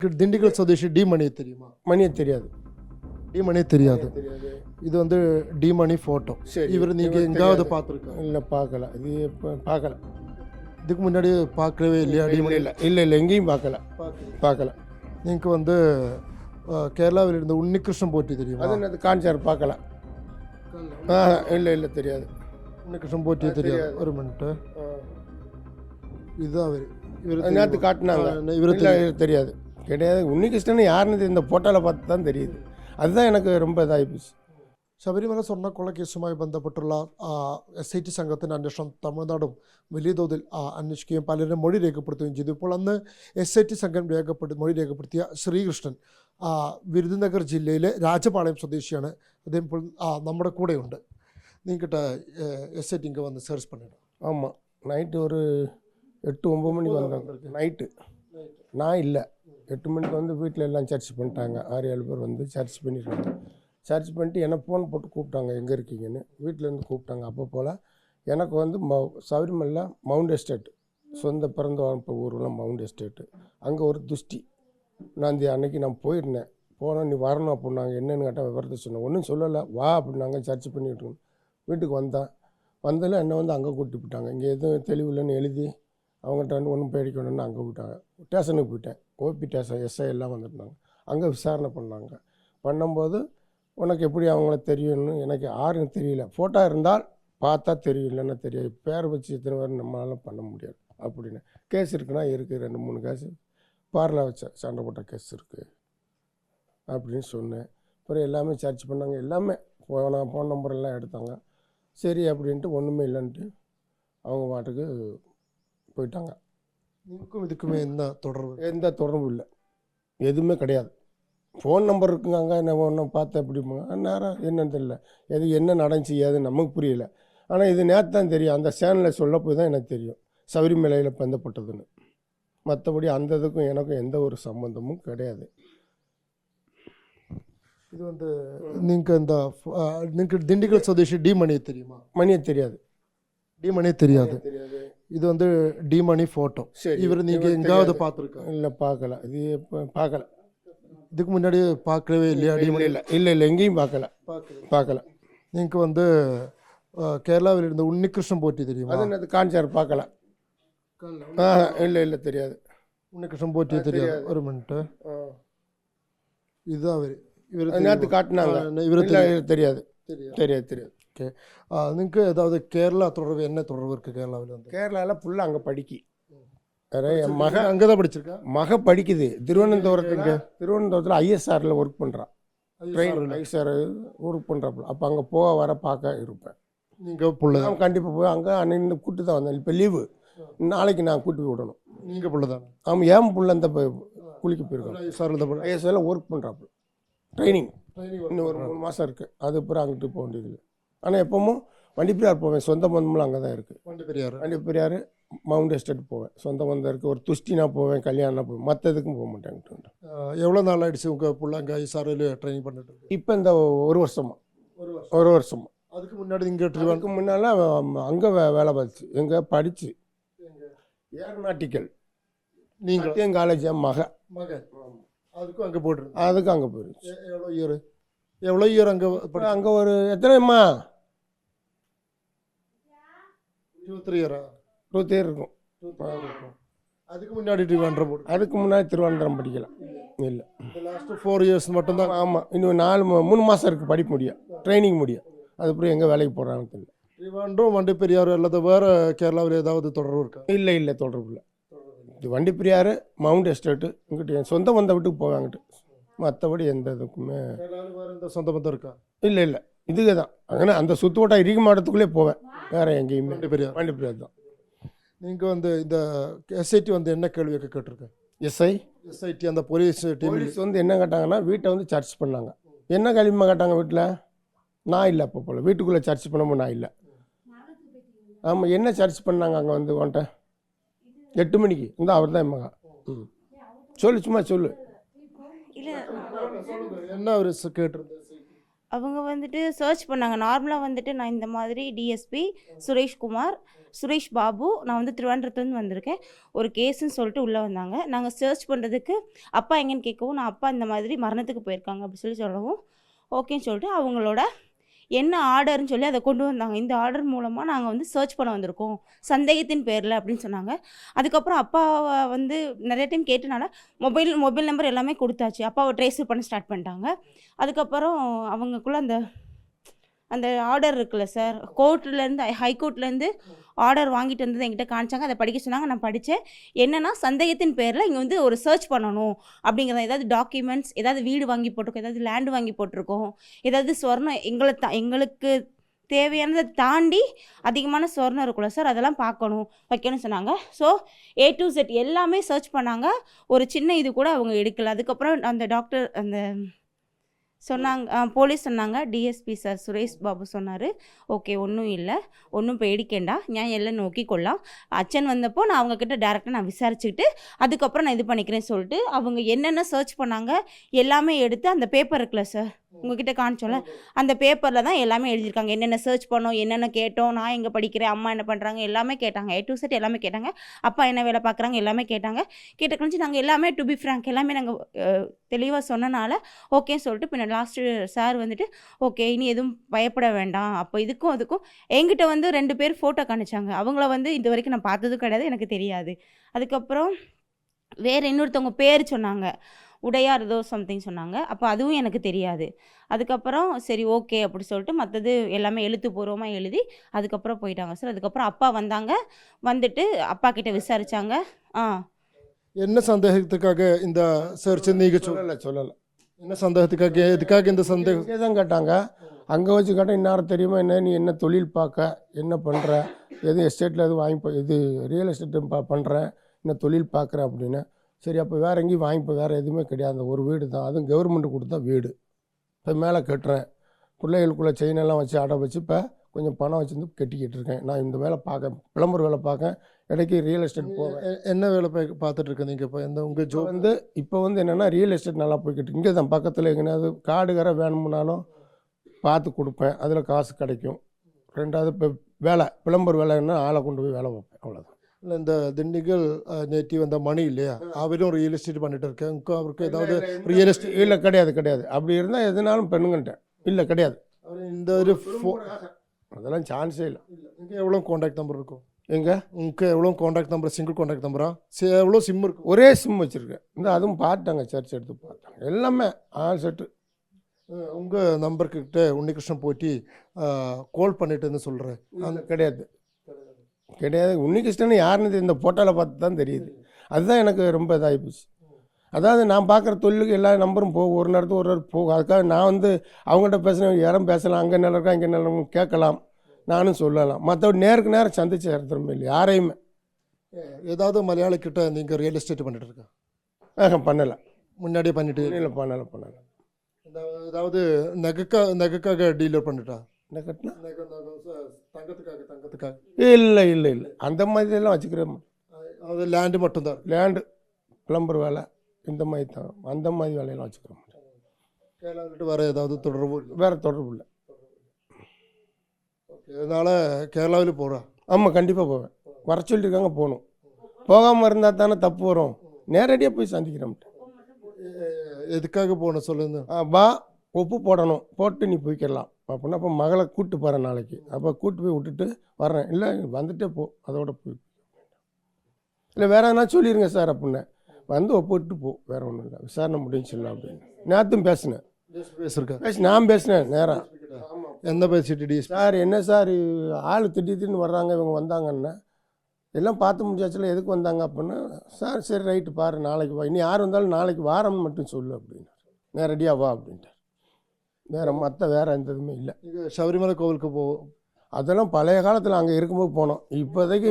Dindigul Swadeshi D மணி தெரியுமா? மணியை தெரியாது. டி மணி தெரியாது. இது வந்து டி மணி ஃபோட்டோ. சரி, இவர் நீங்கள் எங்காவது பார்த்துருக்கோம்? இல்லை, பார்க்கல. இது இப்போ பார்க்கல. இதுக்கு முன்னாடி பார்க்கவே இல்லையா? டி மணி இல்லை எங்கேயும் பார்க்கல. நீங்கள் வந்து கேரளாவில் இருந்த உன்னிகிருஷ்ணன் போட்டி தெரியுமா? அது என்னது காஞ்சார் பார்க்கல. இல்லை தெரியாது. உன்னிகிருஷ்ணன் போட்டி தெரியாது. ஒரு மினிட்டு. இதுதான் அவர். இவர் நேற்று காட்டினாங்க. இவர் தெரியாது. கிடையாது. உன்னிகிருஷ்ணன் யாருன்னு இந்த போட்டோவில் பார்த்து தான் தெரியுது. அதுதான் எனக்கு ரொம்ப ഇതായിപ്പോയി. ശബരിമല സ്വർണ്ണക്കൊള്ളക്കേസുമായി ബന്ധപ്പെട്ടുള്ള SIT സംഘത്തിൻ്റെ അന്വേഷണം തമിഴ്നാടും വലിയ തോതിൽ അന്വേഷിക്കുകയും പലരും മൊഴി രേഖപ്പെടുത്തുകയും ചെയ്തു. ഇപ്പോൾ അന്ന് SIT സംഘം മൊഴി രേഖപ്പെടുത്തിയ ശ്രീകൃഷ്ണൻ വിരുദനഗർ ജില്ലയിലെ രാജപാളയം സ്വദേശിയാണ്. അദ്ദേഹം ഇപ്പോൾ നമ്മുടെ കൂടെയുണ്ട്. நீங்கிட்ட SIT இங்கே வந்து சர்ச் பண்ணிடும். ஆமாம், நைட்டு ஒரு 8-9 மணிக்கு வந்தாங்க. நைட்டு நான் இல்லை, 8 மணிக்கு வந்து வீட்டில் எல்லாம் சர்ச் பண்ணிட்டாங்க. 6-7 பேர் வந்து சர்ச் பண்ணியிருக்காங்க. சர்ச் பண்ணிட்டு எனக்கு ஃபோன் போட்டு கூப்பிட்டாங்க, எங்கே இருக்கீங்கன்னு. வீட்டிலேருந்து கூப்பிட்டாங்க. அப்போ போல் எனக்கு வந்து சபரிமலை மவுண்ட் எஸ்டேட், சொந்த பிறந்த வளர்ப்பு ஊரில் மவுண்ட் எஸ்டேட்டு, அங்கே ஒரு துஷ்டி. நான் அன்றைக்கி நான் போயிருந்தேன். போனால் நீ வரணும் அப்படின்னாங்க. என்னென்னு கேட்டால் விவரத்தை சொன்னேன். ஒன்றும் சொல்லலை, வா அப்படின்னாங்க. சர்ச் பண்ணிட்டு வீட்டுக்கு வந்ததில் என்னை வந்து அங்கே கூப்பிட்டு போயிட்டாங்க. இங்கே எதுவும் தெளிவில்லைன்னு எழுதி அவங்கள்ட்ட வந்து ஒன்றும் பேடிக்கணும்னு அங்கே விட்டாங்க. ஸ்டேஷனுக்கு போயிட்டேன். OP ஸ்டேஷன் SI எல்லாம் வந்துருந்தாங்க. அங்கே விசாரணை பண்ணாங்க. பண்ணும்போது உனக்கு எப்படி அவங்கள தெரியும்னு எனக்கு யாரும் தெரியல. ஃபோட்டோ இருந்தால் பார்த்தா தெரியும், இல்லைன்னா தெரியாது. பேர் வச்சு இத்தனை பேர் நம்மளால பண்ண முடியாது அப்படின்னு. கேஸ் இருக்குன்னா இருக்குது, 2-3 கேஸு பார்ல வச்ச சண்டை போட்ட கேஸ் இருக்குது அப்படின்னு சொன்னேன். அப்புறம் எல்லாமே சர்ச் பண்ணாங்க. எல்லாமே ஃபோன் நம்பர் எல்லாம் எடுத்தாங்க. சரி அப்படின்ட்டு ஒன்றுமே இல்லைன்ட்டு அவங்க பாட்டுக்கு போயிட்டாங்க. உங்களுக்கும் இதுக்குமே எந்த தொடர்பும் இல்லை, எதுவுமே கிடையாது. ஃபோன் நம்பர் இருக்குங்க. அங்கே என்ன ஒன்றும் பார்த்து எப்படிப்பாங்க நேரம் என்னன்னு தெரியல. என்ன நடந்துச்சு ஏது நமக்கு புரியல. ஆனால் இது நேற்று தான் தெரியும். அந்த சேனலில் சொல்ல போய் தான் எனக்கு தெரியும் சபரிமலையில் பந்தப்பட்டதுன்னு. மற்றபடி அந்த இதுக்கும் எனக்கும் எந்த ஒரு சம்மந்தமும் கிடையாது. இது வந்து நீங்கள் திண்டுக்கல் சுதேஷி டி மணி தெரியுமா? மணியை தெரியாது. டி மணி தெரியாது. இது வந்து டி மணி ஃபோட்டோ. சரி, இவர் நீங்கள் எங்காவது பார்த்துருக்கோம்? இல்லை, பார்க்கல. இது இப்போ பார்க்கல. இதுக்கு முன்னாடி பார்க்கவே இல்லையா? டி மணி இல்லை எங்கேயும் பார்க்கல. நீங்கள் வந்து கேரளாவில் இருந்த உன்னிகிருஷ்ணன் போட்டி தெரியுமா? அது என்னது காஞ்சார் பார்க்கல. இல்லை தெரியாது. உன்னிகிருஷ்ணன் போட்டி தெரியாது. ஒரு மினிட்டு. இதுதான் அவர். இவர் நேற்று காட்டினாங்க. இவர் தெரியாது. ஓகே, നിങ്ങൾക്ക് ஏதாவது கேரளா தொடர்பு என்ன தொடர்பு இருக்குது? கேரளாவில் வந்து கேரளாவில் ஃபுல்லாக அங்கே படிக்கி. என் மக அங்கே தான் படிச்சிருக்கா. மக படிக்குது திருவனந்தபுரத்தில் ISRல ஒர்க் பண்ணுறான். ISR ஒர்க் பண்ணுறாப்புல. அப்போ அங்கே போக வர பார்க்க இருப்பேன். நீங்கள் பிள்ளை கண்டிப்பாக போய் அங்கே அன்னைக்கு கூட்டு தான் வந்தேன். இப்போ லீவு, நாளைக்கு நான் கூட்டு போய் விடணும். நீங்கள் பிள்ளை தான்? ஆமாம், ஏன் பிள்ளை இந்த குளிக்க போயிருக்கோம். ISRல ஒர்க் பண்ணுறாப்புல. ட்ரைனிங் இன்னும் ஒரு 3 மாதம் இருக்குது. அது அப்புறம் அங்கிட்டு போக வேண்டியதில்லை. ஆனால் எப்பவும் வண்டிப்பெரியார் போவேன். சொந்த பந்தமெல்லாம் அங்கே தான் இருக்குது. வண்டிப்பெரியார் மவுண்ட் எஸ்டேட் போவேன். சொந்த பந்தம் இருக்குது. ஒரு துஷ்டினா போவேன், கல்யாணம் போவேன். மற்ற எதுக்கும் போக மாட்டேன். எவ்வளோ நாள் ஆகிடுச்சு உங்கள் பிள்ளை அங்கே ISRல ட்ரைனிங் பண்ணிட்டு இருக்கு? இப்போ இந்த ஒரு வருஷமா. அதுக்கு முன்னாடி இங்கே அதுக்கு முன்னால் அங்கே வேலை பார்த்துச்சு. எங்கே படிச்சு ஏரோநாட்டிக்கல். நீங்கள் என் காலேஜ் மகன் அதுக்கும் அங்கே போட்டுருக்கு. அதுக்கும் அங்கே போயிருச்சு. எவ்வளோ இயர் அங்கே ஒரு எத்தனைம்மா 23 இயரா? 20 இயர் இருக்கும். அதுக்கு முன்னாடி திருவனந்தபுரம் படிக்கலாம். இல்லை, லாஸ்ட்டு 4 இயர்ஸ் மட்டும்தான். ஆமாம், இன்னும் 3 மாதம் இருக்குது படிப்பு முடியும், ட்ரைனிங் முடியும். அதுக்கப்புறம் எங்கே வேலைக்கு போடுறாங்கன்னு தெரியல. திருவாண்டூர் வண்டிப்பெரியார் அல்லது வேறு கேரளாவில் ஏதாவது தொடர்பு இருக்கா? இல்லை தொடர்பு இல்லை. இது வண்டிப்பெரியார் மவுண்ட் எஸ்டேட்டு. இங்கிட்ட என் சொந்த பந்த வீட்டுக்கு போவாங்கிட்டு. மற்றபடி எந்த இதுக்குமே சொந்த பந்தம் இருக்கா? இல்லை இதுக்கு தான். അങ്ങനെ அந்த சுற்றுவட்டா இறுதி மாவட்டத்துக்குள்ளே போவேன். வேறு எங்கேயுமே வண்டிப்பெரியார் தான். நீங்கள் வந்து இந்த SIT வந்து என்ன கேள்வி கேட்டிருக்கேன்? SIT அந்த போலீஸ் வந்து என்ன கேட்டாங்கன்னா, வீட்டை வந்து சர்ச் பண்ணாங்க. என்ன கேள்விமா கேட்டாங்க வீட்டில்? நான் இல்லை. அப்போ போல் வீட்டுக்குள்ளே சர்ச் பண்ணும்போது நான் இல்லை. ஆமாம், என்ன சர்ச் பண்ணாங்க அங்கே வந்து உன்ட்ட 8 மணிக்கு இருந்தால் அவர் தான் என் மகா. சும்மா சொல்லு. என்ன அவர் கேட்டிருந்தேன்? அவங்க வந்துட்டு சர்ச் பண்ணாங்க. நார்மலாக வந்துட்டு நான் இந்த மாதிரி டிஎஸ்பி சுரேஷ்குமார், சுரேஷ் பாபு, நான் வந்து திருவனந்தபுரத்துலேருந்து வந்திருக்கேன், ஒரு கேஸுன்னு சொல்லிட்டு உள்ளே வந்தாங்க. நாங்கள் சர்ச் பண்ணுறதுக்கு அப்பா எங்கேன்னு கேட்கவும், நான் அப்பா இந்த மாதிரி மரணத்துக்கு போயிருக்காங்க அப்படி சொல்லவும் ஓகேன்னு சொல்லிட்டு அவங்களோட என்ன ஆர்டர்னு சொல்லி அதை கொண்டு வந்தாங்க. இந்த ஆர்டர் மூலமாக நாங்கள் வந்து சர்ச் பண்ண வந்திருக்கோம் சந்தேகத்தின் பேரில் அப்படின்னு சொன்னாங்க. அதுக்கப்புறம் அப்பாவை வந்து நிறைய டைம் கேட்டனால மொபைல் நம்பர் எல்லாமே கொடுத்தாச்சு. அப்பாவை ட்ரேஸ் பண்ண ஸ்டார்ட் பண்ணிட்டாங்க. அதுக்கப்புறம் அவங்களுக்குள்ள அந்த ஆர்டர் இருக்குல்ல சார், கோர்ட்லேருந்து ஹைகோர்ட்லேருந்து ஆர்டர் வாங்கிட்டு வந்தது என்கிட்ட காமிச்சாங்க. அதை படிக்க சொன்னாங்க. நான் படித்தேன். என்னென்னா சந்தேகத்தின் பேரில் இங்கே வந்து ஒரு சர்ச் பண்ணணும் அப்படிங்கிறத, ஏதாவது டாக்குமெண்ட்ஸ், ஏதாவது வீடு வாங்கி போட்டிருக்கோம், ஏதாவது லேண்டு வாங்கி போட்டிருக்கோம், ஏதாவது சொர்ணம் எங்களுக்கு தேவையானதை தாண்டி அதிகமான சொர்ணம் இருக்குல்ல சார், அதெல்லாம் பார்க்கணும் வைக்கணும்னு சொன்னாங்க. ஸோ A to Z எல்லாமே சர்ச் பண்ணாங்க. ஒரு சின்ன இது கூட அவங்க எடுக்கல. அதுக்கப்புறம் அந்த டாக்டர் சொன்னாங்க, போலீஸ் சொன்னாங்க, டிஎஸ்பி சார் சுரேஷ் பாபு சொன்னார், ஓகே ஒன்றும் இல்லை, ஒன்றும் பேடிக்கேண்டா, நான் எல்லாம் நோக்கிக்கொள்ளலாம். அச்சன் வந்தப்போ நான் அவங்கக்கிட்ட டேரெக்டாக நான் விசாரிச்சுக்கிட்டு அதுக்கப்புறம் நான் இது பண்ணிக்கிறேன்னு சொல்லிட்டு அவங்க என்னென்ன சர்ச் பண்ணாங்க எல்லாமே எடுத்து அந்த பேப்பர் இருக்குல்ல சார், உங்ககிட்ட காமிச்சோம்ல, அந்த பேப்பரில் தான் எல்லாமே எழுதியிருக்காங்க. என்னென்ன சர்ச் பண்ணோம், என்னென்ன கேட்டோம், நான் எங்கே படிக்கிறேன், அம்மா என்ன பண்ணுறாங்க எல்லாமே கேட்டாங்க. A to Z எல்லாமே கேட்டாங்க. அப்பா என்ன வேலை பார்க்குறாங்க எல்லாமே கேட்டாங்க. கேட்ட கழிச்சு நாங்கள் எல்லாமே டு பி ஃப்ராங்க் எல்லாமே நாங்கள் தெளிவாக சொன்னனால ஓகேன்னு சொல்லிட்டு பின்ன லாஸ்ட்டு சார் வந்துட்டு ஓகே இனி எதுவும் பயப்பட வேண்டாம். அப்போ இதுக்கும் அதுக்கும் என்கிட்ட வந்து 2 பேர் ஃபோட்டோ காணிச்சாங்க. அவங்கள வந்து இது வரைக்கும் நான் பார்த்ததும் கிடையாது, எனக்கு தெரியாது. அதுக்கப்புறம் வேறு இன்னொருத்தவங்க பேர் சொன்னாங்க, உடையார் ஏதோ சம்திங் சொன்னாங்க. அப்போ அதுவும் எனக்கு தெரியாது. அதுக்கப்புறம் சரி ஓகே அப்படி சொல்லிட்டு மற்றது எல்லாமே எழுத்துப்பூர்வமாக எழுதி அதுக்கப்புறம் போயிட்டாங்க சார். அதுக்கப்புறம் அப்பா வந்தாங்க. வந்துட்டு அப்பா கிட்ட விசாரித்தாங்க. என்ன சந்தேகத்துக்காக இந்த சர்ச் நீங்கள் சொல்லலை. என்ன சந்தேகத்துக்காக, எதுக்காக இந்த சந்தேகம்? இங்கே தான் கேட்டாங்க. அங்கே வச்சு கேட்டால் இன்னாரம் தெரியுமா என்ன, நீ என்ன தொழில் பார்க்க, என்ன பண்ணுற, எதுவும் எஸ்டேட்டில் எதுவும் வாங்கி இது ரியல் எஸ்டேட்டு பண்ணுறேன், என்ன தொழில் பார்க்குறேன் அப்படின்னு. சரி அப்போ வேறு எங்கேயும் வாங்கிப்போ, வேறு எதுவுமே கிடையாது, அந்த ஒரு வீடு தான், அதுவும் கவர்மெண்ட்டு கொடுத்தா வீடு. இப்போ மேலே கட்டுறேன், பிள்ளைகளுக்குள்ளே செயினெல்லாம் வச்சு அடை வச்சு இப்போ கொஞ்சம் பணம் வச்சுருந்து கட்டிக்கிட்டு இருக்கேன். நான் இந்த வேலை பார்க்க, விளம்பர வேலை பார்க்க, இடைக்கு ரியல் எஸ்டேட் போவேன். என்ன வேலை பார்த்துட்டு இருக்கேன் நீங்கள் இப்போ? எந்த உங்கள் ஜோ வந்து இப்போ வந்து என்னென்னா ரியல் எஸ்டேட் நல்லா போய்கிட்டு இங்கே தான் பக்கத்தில் எங்கேயாவது காடுகரை வேணும்னாலும் பார்த்து கொடுப்பேன், அதில் காசு கிடைக்கும். ரெண்டாவது இப்போ வேலை விளம்பர வேலைன்னா ஆளை கொண்டு போய் வேலை வைப்பேன், அவ்வளோதான். இல்லை இந்த திண்டுக்கல் நேட்டிவ் அந்த மணி இல்லையா, அவரும் ரியல் எஸ்டேட் பண்ணிட்டு இருக்கேன். அவருக்கு ஏதாவது ரியல் எஸ்டேட்? இல்லை கிடையாது. அப்படி இருந்தால் எதுனாலும் பெண்ணுங்கன்ட்டேன். இல்லை கிடையாது. இந்த ஒரு அதெல்லாம் சான்ஸே இல்லை. இங்கே எவ்வளோ காண்டாக்ட் நம்பர் இருக்கும்? எங்கே உங்களுக்கு எவ்வளோ காண்டாக்ட் நம்பர், சிங்கிள் காண்டாக்ட் நம்பரா, எவ்வளோ சிம் இருக்கும்? ஒரே சிம் வச்சுருக்கேன். இந்த அதுவும் பார்த்தாங்க, சர்ச் எடுத்து பார்த்தாங்க, எல்லாமே ஆல் செட்டு. உங்கள் நம்பர்கிட்ட உன்னிகிருஷ்ணன் போட்டி கால் பண்ணிட்டுன்னு சொல்கிறேன். அந்த கிடையாது. உன்னிகிருஷ்ணன் யாருன்னு இந்த போட்டோவில் பார்த்து தான் தெரியுது. அதுதான் எனக்கு ரொம்ப இதாகி போச்சு. அதாவது நான் பார்க்குற தொழிலுக்கு எல்லா நம்பரும் போகும், ஒரு நேரத்துக்கு ஒரு போகும். அதுக்காக நான் வந்து அவங்கள்ட்ட பேசினேன், யாரும் பேசலாம், அங்கே நல்லா இருக்கா இங்கே நல்லா கேட்கலாம், நானும் சொல்லலாம். மற்றபடி நேருக்கு நேரம் சந்திச்சு இடத்துல இல்லை யாரையுமே. ஏதாவது மலையாளிக்கிட்ட நீங்கள் ரியல் எஸ்டேட் பண்ணிட்டு இருக்கேன்? பண்ணலை. முன்னாடியே பண்ணிட்டு இல்லை பண்ணலை. ஏதாவது நகைக்காக டீலர் பண்ணிட்டா? என்ன கட்டினா தங்கத்துக்காக? இல்லை அந்த மாதிரியெல்லாம் வச்சுக்கிறேன். அது லேண்டு மட்டும்தான்? லேண்டு விளம்பர வேலை இந்த மாதிரி தான், அந்த மாதிரி வேலையெல்லாம் வச்சுக்கிறோம். கேரளாவிட்டு வேறு ஏதாவது தொடர்பு? வேறு தொடர்பு இல்லை. ஓகே, அதனால் கேரளாவில் போகிறேன். ஆமாம் கண்டிப்பாக போவேன். வர சொல்லியிருக்காங்க, போகணும். போகாமல் இருந்தால் தானே தப்பு வரும். நேரடியாக போய் சந்திக்கிறோம். எதுக்காக போகணும் சொல்லுங்க? பா ஒப்பு போடணும், போட்டு நீ போய்க்கிடலாம் அப்படின்னா. அப்போ மகளை கூப்பிட்டு போகிறேன் நாளைக்கு. அப்போ கூப்பிட்டு போய் விட்டுட்டு வர்றேன். இல்லை வந்துட்டே போ, அதோட போய். இல்லை வேறு எதனா சொல்லிடுங்க சார் அப்படின்னு. வந்து ஒப்பிட்டு போ, வேறு ஒன்றும் இல்லை, விசாரணை முடிஞ்சிடலாம் அப்படின்னு. நேற்றும் பேசினேன். நான் பேசினேன் நேரம். என்ன பேசிட்டு? சார் என்ன சார் ஆள் திடீர்னு வர்றாங்க, இவங்க வந்தாங்கன்னா எல்லாம் பார்த்து முடிஞ்சாச்சுல, எதுக்கு வந்தாங்க அப்படின்னா, சார் சரி ரைட்டு பாரு, நாளைக்கு வா, இனி யார் வந்தாலும் நாளைக்கு வாரம்னு மட்டும் சொல்லு அப்படின்னு. நேரடியாக வா அப்படின்ட்டு. வேறு எந்த இதுவுமே இல்லை. சபரிமலை கோவிலுக்கு போவோம், அதெல்லாம் பழைய காலத்தில் அங்கே இருக்கும்போது போனோம். இப்போதைக்கு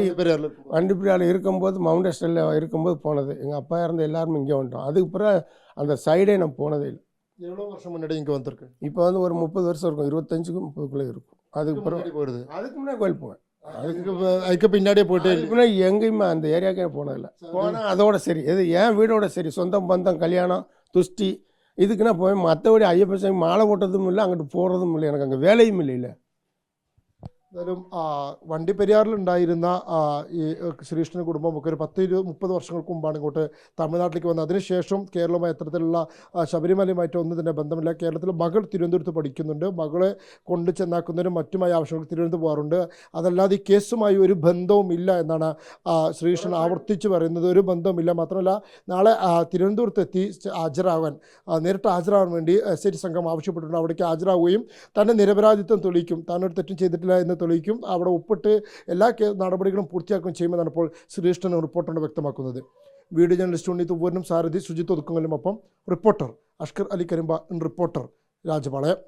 வண்டிப்பிரியாவில் இருக்கும்போது, மவுண்ட் எஸ்டேட்டில் இருக்கும்போது போனது. எங்கள் அப்பா இறந்த எல்லாருமே இங்கே வந்துட்டோம். அதுக்கு பிறகு அந்த சைடே நான் போனதே இல்லை. எவ்வளோ வருஷம் முன்னாடி இங்கே வந்திருக்கு? இப்போ வந்து ஒரு 30 வருஷம் இருக்கும், 25க்கும் 30க்குள்ளே இருக்கும். அதுக்கு பிறகு போயிடுது. அதுக்கு முன்னாடி கோயில் போவேன். அதுக்கு பின்னாடியே போயிட்டு முன்னாடி எங்கேயுமே அந்த ஏரியாக்கே போனதில்லை. போனால் அதோட சரி, எது என் வீடோட சரி, சொந்தம் பந்தம் கல்யாணம் துஷ்டி இதுக்கு நான் போய் மற்றபடி ஐயப்ப சாமி மாலை போட்டதும் இல்லை, அங்கிட்டு போகிறதும் இல்லை, எனக்கு அங்கே வேலையும் இல்லைல்ல. എന്തായാലും വണ്ടിപ്പെരിയാറിലുണ്ടായിരുന്ന ഈ ശ്രീകൃഷ്ണൻ കുടുംബം ഒക്കെ ഒരു 10-30 വർഷങ്ങൾക്ക് മുമ്പാണ് ഇങ്ങോട്ട് തമിഴ്നാട്ടിലേക്ക് വന്നത്. അതിനുശേഷം കേരളവുമായി എത്തരത്തിലുള്ള ശബരിമലയുമായിട്ട് ഒന്നും തന്നെ ബന്ധമില്ല. കേരളത്തിൽ മകൾ തിരുവനന്തപുരത്ത് പഠിക്കുന്നുണ്ട്. മകളെ കൊണ്ട് ചെന്നാക്കുന്നതിനും മറ്റുമായി ആവശ്യങ്ങൾക്ക് തിരുവനന്തപുരം പോകാറുണ്ട്. അതല്ലാതെ ഈ കേസുമായി ഒരു ബന്ധവും ഇല്ല എന്നാണ് ശ്രീകൃഷ്ണൻ ആവർത്തിച്ച് പറയുന്നത്. ഒരു ബന്ധവുമില്ല. മാത്രമല്ല നാളെ തിരുവനന്തപുരത്ത് എത്തി നേരിട്ട് ഹാജരാകാൻ വേണ്ടി SIT സംഘം ആവശ്യപ്പെട്ടിട്ടുണ്ട്. അവിടേക്ക് ഹാജരാകുകയും തന്നെ നിരപരാധിത്വം തെളിയിക്കും, താനൊരു തെറ്റും ചെയ്തിട്ടില്ല എന്ന് തെളിയിക്കും, അവിടെ ഒപ്പിട്ട് എല്ലാ നടപടികളും പൂർത്തിയാക്കുകയും ചെയ്യുമെന്നാണ് ഇപ്പോൾ ശ്രീകൃഷ്ണൻ റിപ്പോർട്ടറിന് വ്യക്തമാക്കുന്നത്. വീഡിയോ ജേർണലിസ്റ്റ് ഉണ്ണി തുവ്വനും സാരഥി സുജിത്ത് ഒതുക്കുങ്ങലും ഒപ്പം റിപ്പോർട്ടർ അഷ്കർ അലി കരിമ്പ, റിപ്പോർട്ടർ രാജപാളയം.